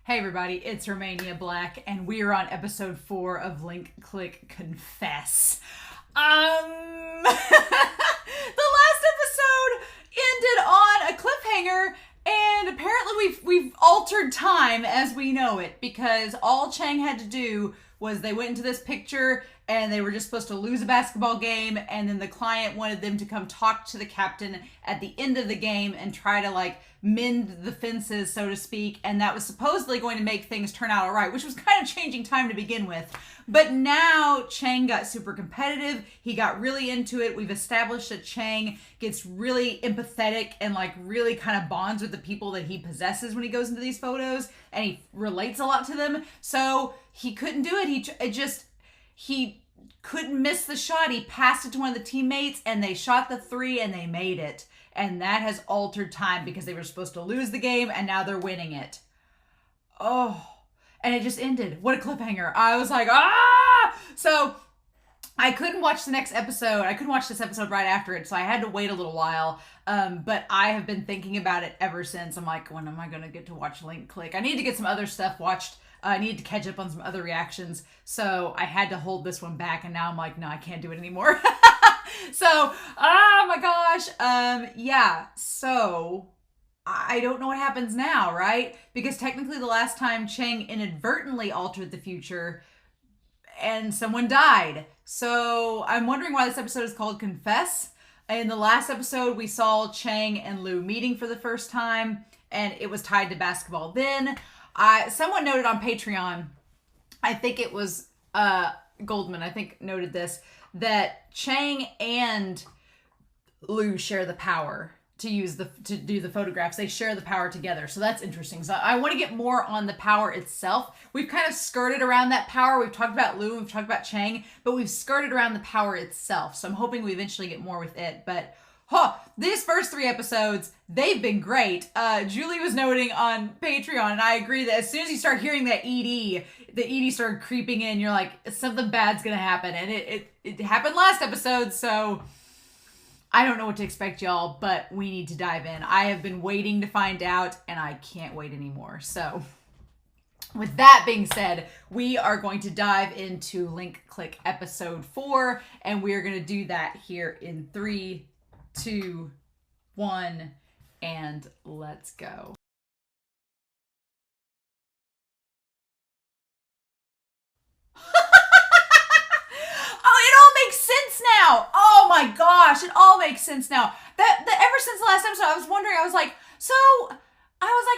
Hey everybody, it's Romania Black, and we are on episode 4 of Link Click Confess. The last episode ended on a cliffhanger, and apparently we've altered time as we know it, because all Cheng had to do was they went into this picture and they were just supposed to lose a basketball game, and then the client wanted them to come talk to the captain at the end of the game and try to mend the fences, so to speak, and that was supposedly going to make things turn out all right, which was kind of changing time to begin with. But now Cheng got super competitive. He got really into it. We've established that Cheng gets really empathetic and really kind of bonds with the people that he possesses when he goes into these photos, and he relates a lot to them. So he couldn't do it. He couldn't miss the shot. He passed it to one of the teammates, and they shot the 3 and they made it. And that has altered time because they were supposed to lose the game and now they're winning it. Oh, and it just ended. What a cliffhanger. I was like, ah! So I couldn't watch the next episode. I couldn't watch this episode right after it, so I had to wait a little while. But I have been thinking about it ever since. I'm like, when am I going to get to watch Link Click? I need to get some other stuff watched. I need to catch up on some other reactions. So I had to hold this one back, and now I'm like, no, I can't do it anymore. So, oh my gosh. Yeah, so I don't know what happens now, right? Because technically the last time Cheng inadvertently altered the future and someone died. So I'm wondering why this episode is called Confess. In the last episode, we saw Cheng and Lou meeting for the first time, and it was tied to basketball. Then someone noted on Patreon, I think it was Goldman, I think noted this, that Cheng and Lou share the power to do the photographs. They share the power together. So that's interesting. So I want to get more on the power itself. We've kind of skirted around that power. We've talked about Lou and we've talked about Cheng, but we've skirted around the power itself. So I'm hoping we eventually get more with it. But these first 3 episodes, they've been great. Julie was noting on Patreon, and I agree that as soon as you start hearing that the ED started creeping in, you're like, something bad's gonna happen. And it happened last episode, so I don't know what to expect, y'all, but we need to dive in. I have been waiting to find out, and I can't wait anymore. So with that being said, we are going to dive into Link Click episode 4, and we are going to do that here in 3, 2, 1, and let's go. Now, oh my gosh, it all makes sense now. That ever since the last episode, I was wondering. I was like,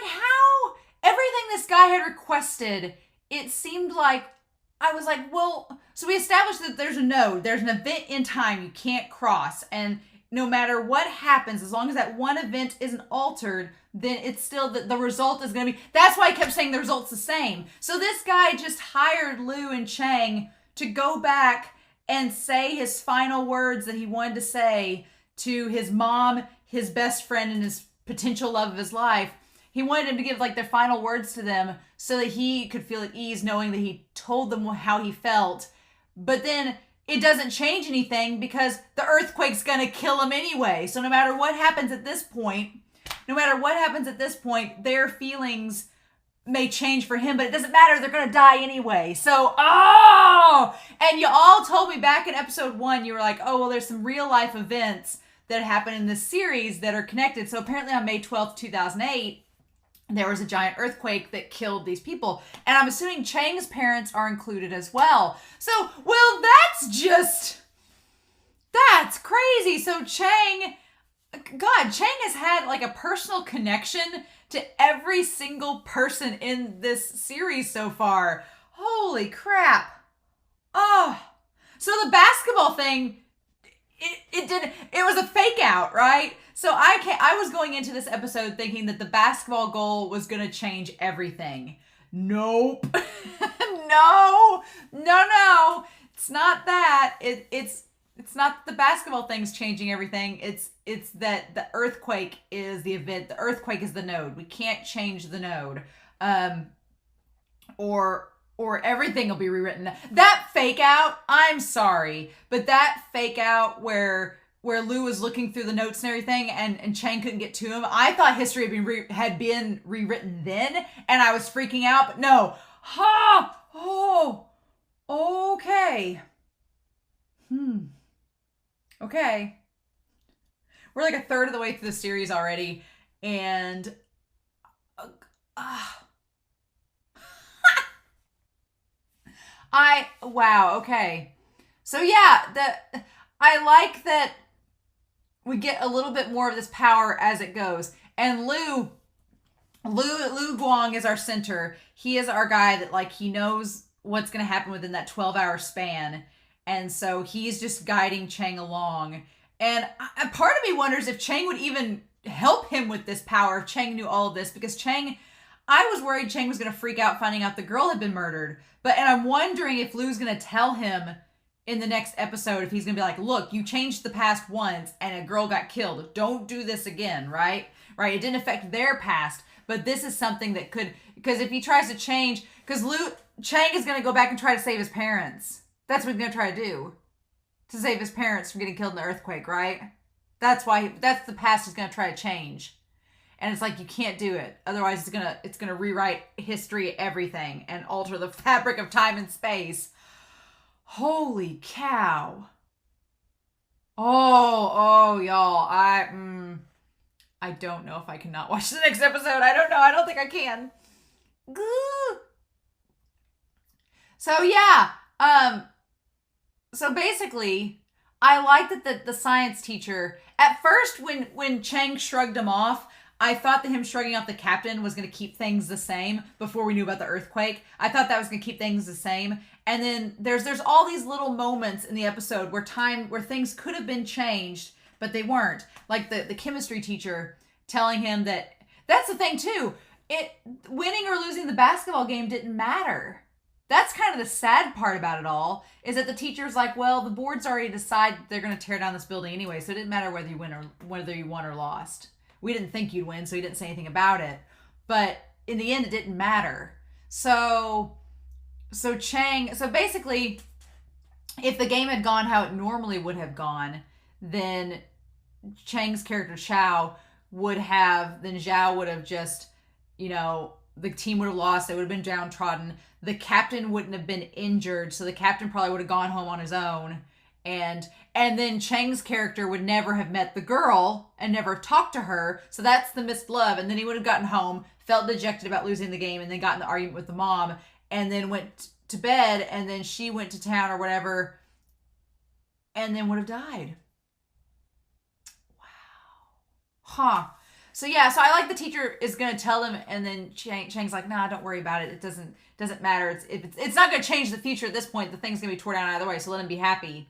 how everything this guy had requested, it seemed like I was like, well, so we established that there's an event in time you can't cross, and no matter what happens, as long as that one event isn't altered, then it's still the result is going to be. That's why I kept saying the result's the same. So this guy just hired Lou and Cheng to go back and say his final words that he wanted to say to his mom, his best friend, and his potential love of his life. He wanted him to give their final words to them so that he could feel at ease knowing that he told them how he felt. But then it doesn't change anything because the earthquake's gonna kill him anyway. So no matter what happens at this point, their feelings may change for him, but it doesn't matter. They're gonna die anyway. So, and you all told me back in episode 1, you were like, oh, well, there's some real life events that happen in this series that are connected. So apparently on May 12th, 2008, there was a giant earthquake that killed these people. And I'm assuming Cheng's parents are included as well. So, well, that's crazy. So Cheng has had a personal connection to every single person in this series so far. Holy crap. Oh, so the basketball thing, it was a fake out, right? So I was going into this episode thinking that the basketball goal was going to change everything. Nope. No. It's not that. It's not the basketball thing's changing everything. It's that the earthquake is the event. The earthquake is the node. We can't change the node. Or everything will be rewritten. That fake out, I'm sorry, but that fake out where where Lou was looking through the notes and everything, and Cheng couldn't get to him. I thought history had been rewritten then, and I was freaking out. But no, okay. Okay. We're like a third of the way through the series already, and wow, okay. So yeah, I like that we get a little bit more of this power as it goes. And Lou Guang is our center. He is our guy that, like, he knows what's going to happen within that 12-hour span. And so he's just guiding Cheng along. And part of me wonders if Cheng would even help him with this power if Cheng knew all of this, because I was worried Cheng was going to freak out finding out the girl had been murdered. And I'm wondering if Lou's going to tell him in the next episode, if he's going to be like, look, you changed the past once and a girl got killed. Don't do this again, right? Right? It didn't affect their past, but this is something that could, because if he tries to change, because Cheng is going to go back and try to save his parents. That's what he's going to try to do. To save his parents from getting killed in the earthquake, right? That's the past he's going to try to change. And it's like, you can't do it. Otherwise, it's gonna rewrite history, everything, and alter the fabric of time and space. Holy cow. Oh, y'all. I don't know if I can not watch the next episode. I don't know. I don't think I can. So yeah. So basically, I like that the science teacher, at first when Cheng shrugged him off, I thought that him shrugging off the captain was going to keep things the same before we knew about the earthquake. I thought that was going to keep things the same. And then there's all these little moments in the episode where things could have been changed, but they weren't. Like the chemistry teacher telling him that's the thing too. Winning or losing the basketball game didn't matter. That's kind of the sad part about it all, is that the teacher's like, well, the board's already decided they're going to tear down this building anyway, so it didn't matter whether you won or lost. We didn't think you'd win, so he didn't say anything about it. But in the end, it didn't matter. So basically, if the game had gone how it normally would have gone, then Cheng's character Zhao would have just, the team would have lost. It would have been downtrodden. The captain wouldn't have been injured, so the captain probably would have gone home on his own. And then Cheng's character would never have met the girl and never talked to her. So that's the missed love. And then he would have gotten home, felt dejected about losing the game, and then got in the argument with the mom, and then went to bed, and then she went to town or whatever, and then would have died. Wow. Huh. So yeah, so I like the teacher is going to tell them, and then Cheng's like, nah, don't worry about it. It doesn't matter. It's not going to change the future at this point. The thing's going to be torn down either way, so let him be happy.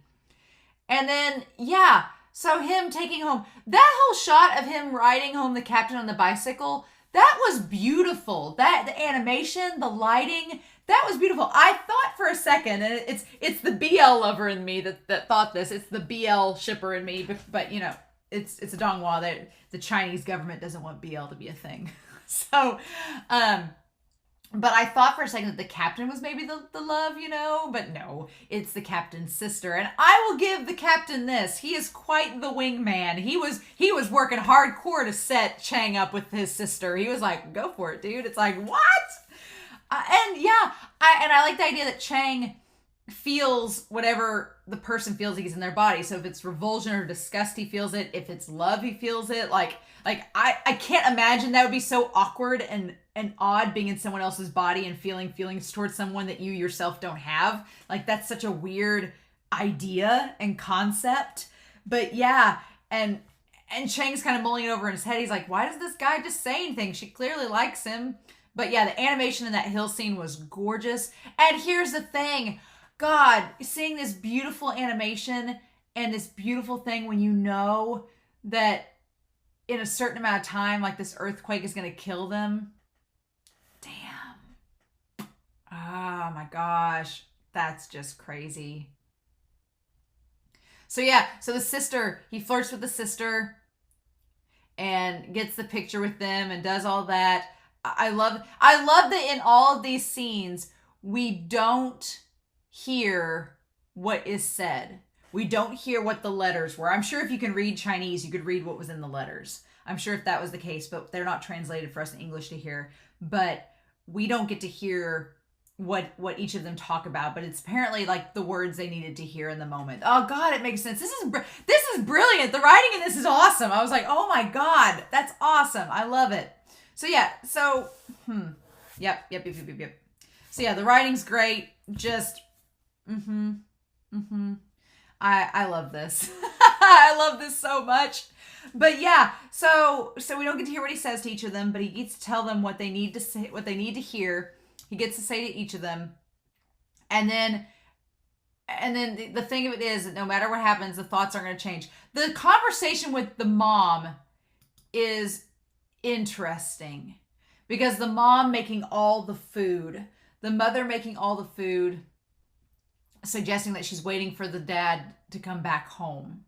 And then, yeah, so him taking home, that whole shot of him riding home the captain on the bicycle, that was beautiful. The animation, the lighting, that was beautiful. I thought for a second, and it's the BL lover in me that thought this. It's the BL shipper in me, but it's a Donghua that the Chinese government doesn't want BL to be a thing. So, but I thought for a second that the captain was maybe the love, but no, it's the captain's sister. And I will give the captain this. He is quite the wingman. He was working hardcore to set Cheng up with his sister. He was like, go for it, dude. It's like, what? And yeah, I like the idea that Cheng feels whatever the person feels he's in their body. So if it's revulsion or disgust, he feels it. If it's love, he feels it. Like I can't imagine that would be so awkward and odd, being in someone else's body and feeling feelings towards someone that you yourself don't have. Like, that's such a weird idea and concept. But yeah, and Cheng's kind of mulling it over in his head. He's like, why does this guy just say anything? She clearly likes him. But yeah, the animation in that hill scene was gorgeous. And here's the thing. God, seeing this beautiful animation and this beautiful thing when you know that in a certain amount of time, like, this earthquake is going to kill them. Damn. Oh my gosh. That's just crazy. So yeah, so the sister, he flirts with the sister and gets the picture with them and does all that. I love that in all of these scenes, we don't hear what is said. We don't hear what the letters were. I'm sure if you can read Chinese, you could read what was in the letters. I'm sure if that was the case, but they're not translated for us in English to hear. But we don't get to hear what each of them talk about, but it's apparently like the words they needed to hear in the moment. Oh God, it makes sense. This is brilliant. The writing in this is awesome. I was like, oh my God, that's awesome. I love it. So yeah, yep. So yeah, the writing's great. Just, I love this. I love this so much. But yeah, so we don't get to hear what he says to each of them, but he gets to tell them what they need to say, what they need to hear. He gets to say to each of them. And then the thing of it is that no matter what happens, the thoughts aren't going to change. The conversation with the mom is interesting because the mom making all the food, the mother making all the food, suggesting that she's waiting for the dad to come back home,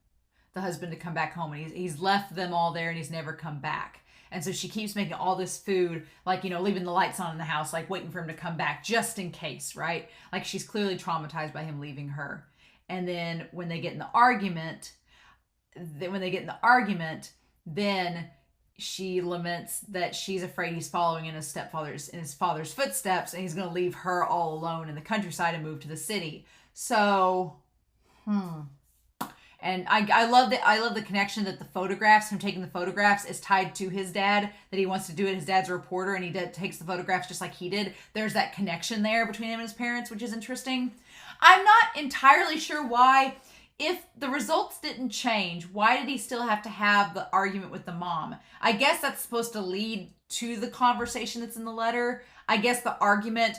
the husband to come back home. And he's left them all there and he's never come back. And so she keeps making all this food, like, leaving the lights on in the house, like waiting for him to come back just in case, right? Like she's clearly traumatized by him leaving her. And then when they get in the argument, then she laments that she's afraid he's following in his father's footsteps and he's going to leave her all alone in the countryside and move to the city. So, And I love the connection that the photographs, him taking the photographs, is tied to his dad, that he wants to do it. His dad's a reporter and he takes the photographs just like he did. There's that connection there between him and his parents, which is interesting. I'm not entirely sure why, if the results didn't change, why did he still have to have the argument with the mom? I guess that's supposed to lead to the conversation that's in the letter. I guess the argument,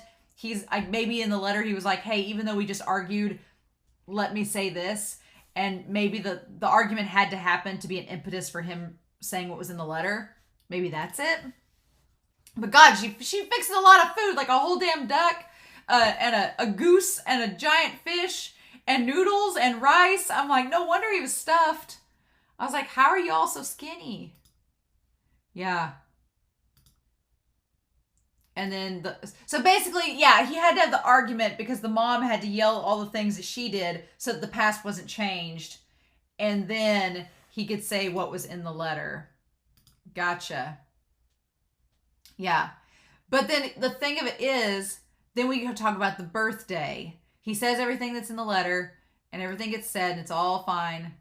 maybe in the letter he was like, hey, even though we just argued, let me say this. And maybe the argument had to happen to be an impetus for him saying what was in the letter. Maybe that's it. But God, she fixes a lot of food, like a whole damn duck, and a goose, and a giant fish, and noodles, and rice. I'm like, no wonder he was stuffed. I was like, how are you all so skinny? Yeah. And then so basically, yeah, he had to have the argument because the mom had to yell all the things that she did so that the past wasn't changed. And then he could say what was in the letter. Gotcha. Yeah. But then the thing of it is, then we can talk about the birthday. He says everything that's in the letter and everything gets said and it's all fine.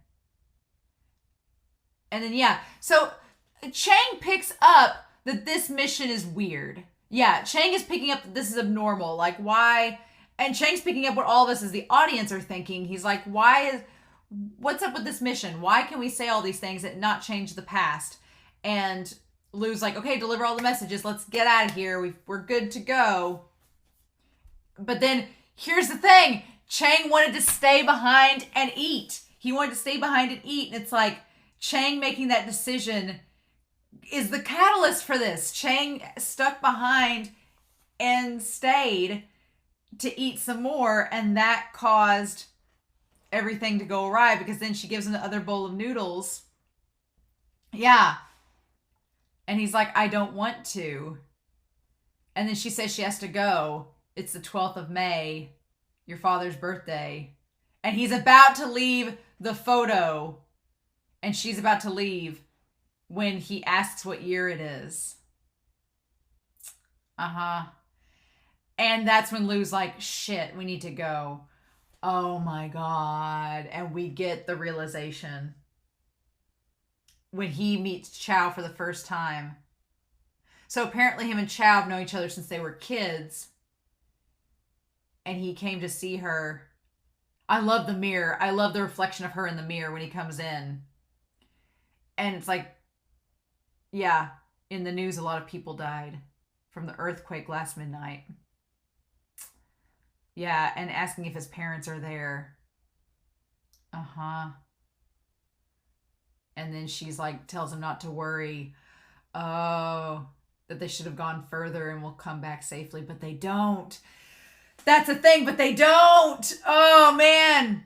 And then, yeah. So Cheng picks up that this mission is weird. Yeah, Cheng is picking up that this is abnormal. Like, why? And Cheng's picking up what all of us as the audience are thinking. He's like, what's up with this mission? Why can we say all these things and not change the past? And Lou's like, okay, deliver all the messages. Let's get out of here. We're good to go. But then, here's the thing. Cheng wanted to stay behind and eat. He wanted to stay behind and eat. And it's like, Cheng making that decision is the catalyst for this. Cheng stuck behind and stayed to eat some more, and that caused everything to go awry because then she gives him the other bowl of noodles. Yeah. And he's like, I don't want to. And then she says she has to go. It's the 12th of May, your father's birthday. And he's about to leave the photo, and she's about to leave when he asks what year it is. And that's when Lou's like, shit, we need to go. Oh my God. And we get the realization when he meets Chow for the first time. So apparently him and Chow have known each other since they were kids. And he came to see her. I love the mirror. I love the reflection of her in the mirror when he comes in. And it's like, yeah, in the news, a lot of people died from the earthquake last midnight. Yeah, and asking if his parents are there. And then she's like, tells him not to worry. Oh, that they should have gone further and will come back safely, but they don't. That's a thing, but they don't. Oh, man.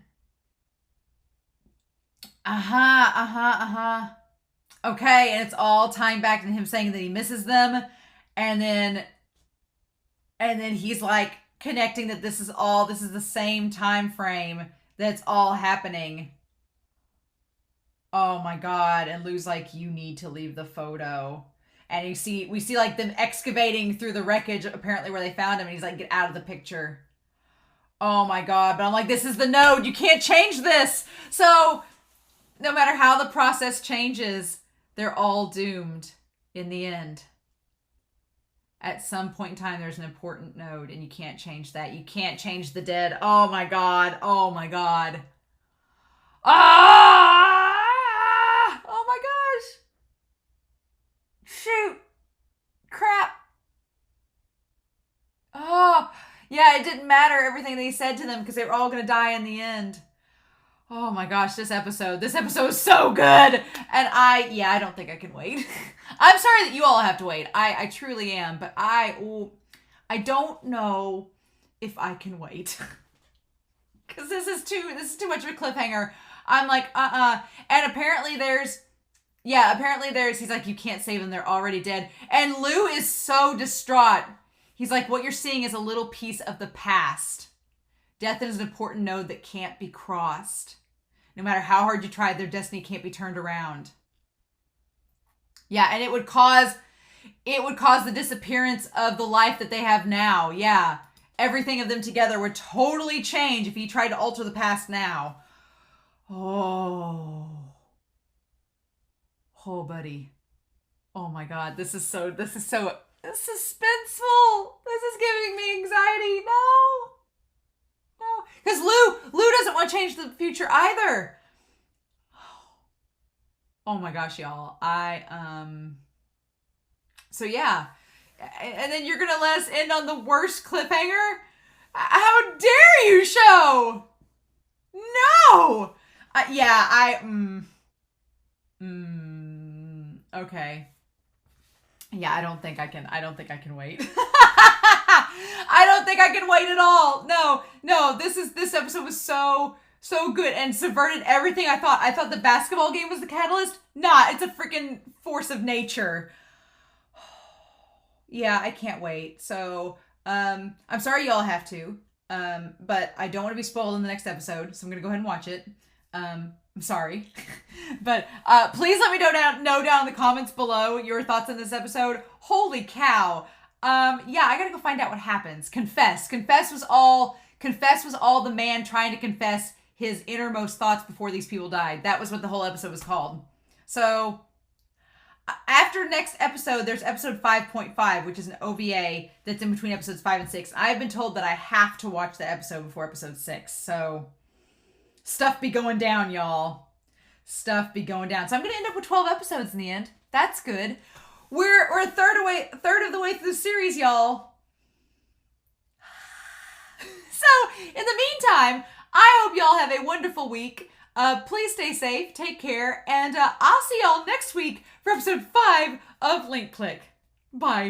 Okay, and it's all tying back to him saying that he misses them. And then he's like connecting that this is the same time frame that's all happening. Oh my God. And Lou's like, you need to leave the photo. And we see like them excavating through the wreckage, apparently where they found him. And he's like, get out of the picture. Oh my God. But I'm like, this is the node. You can't change this. So no matter how the process changes, they're all doomed in the end. At some point in time, there's an important node, and you can't change that. You can't change the dead. Oh my God. Oh my God. Ah! Oh my gosh. Shoot. Crap. Oh, yeah, it didn't matter everything they said to them because they were all going to die in the end. Oh my gosh, this episode is so good. And I don't think I can wait. I'm sorry that you all have to wait. I truly am, but I don't know if I can wait. Cuz this is too much of a cliffhanger. I'm like, And apparently he's like, you can't save them, they're already dead. And Lou is so distraught. He's like, what you're seeing is a little piece of the past. Death is an important node that can't be crossed. No matter how hard you try, their destiny can't be turned around. Yeah, and it would cause the disappearance of the life that they have now. Yeah, everything of them together would totally change if he tried to alter the past now. Oh, buddy. Oh my God, this is so suspenseful. This is giving me anxiety. No. Because Lou doesn't want to change the future either. Oh my gosh, y'all. So yeah. And then you're going to let us end on the worst cliffhanger? How dare you, show? No. Okay. Yeah, I don't think I can wait. I don't think I can wait at all. No, this episode was so good and subverted everything I thought. I thought the basketball game was the catalyst. Nah, it's a freaking force of nature. Yeah, I can't wait. So, I'm sorry y'all have to. But I don't want to be spoiled in the next episode, so I'm gonna go ahead and watch it. I'm sorry. But please let me know down in the comments below your thoughts on this episode. Holy cow. Yeah, I gotta go find out what happens. Confess was all the man trying to confess his innermost thoughts before these people died. That was what the whole episode was called. So, after next episode, there's episode 5.5, which is an OVA that's in between episodes 5 and 6. I've been told that I have to watch the episode before episode 6. So, stuff be going down, y'all. Stuff be going down. So I'm gonna end up with 12 episodes in the end. That's good. We're a third of the way through the series, y'all. So, in the meantime, I hope y'all have a wonderful week. Please stay safe, take care, and I'll see y'all next week for episode 5 of Link Click. Bye.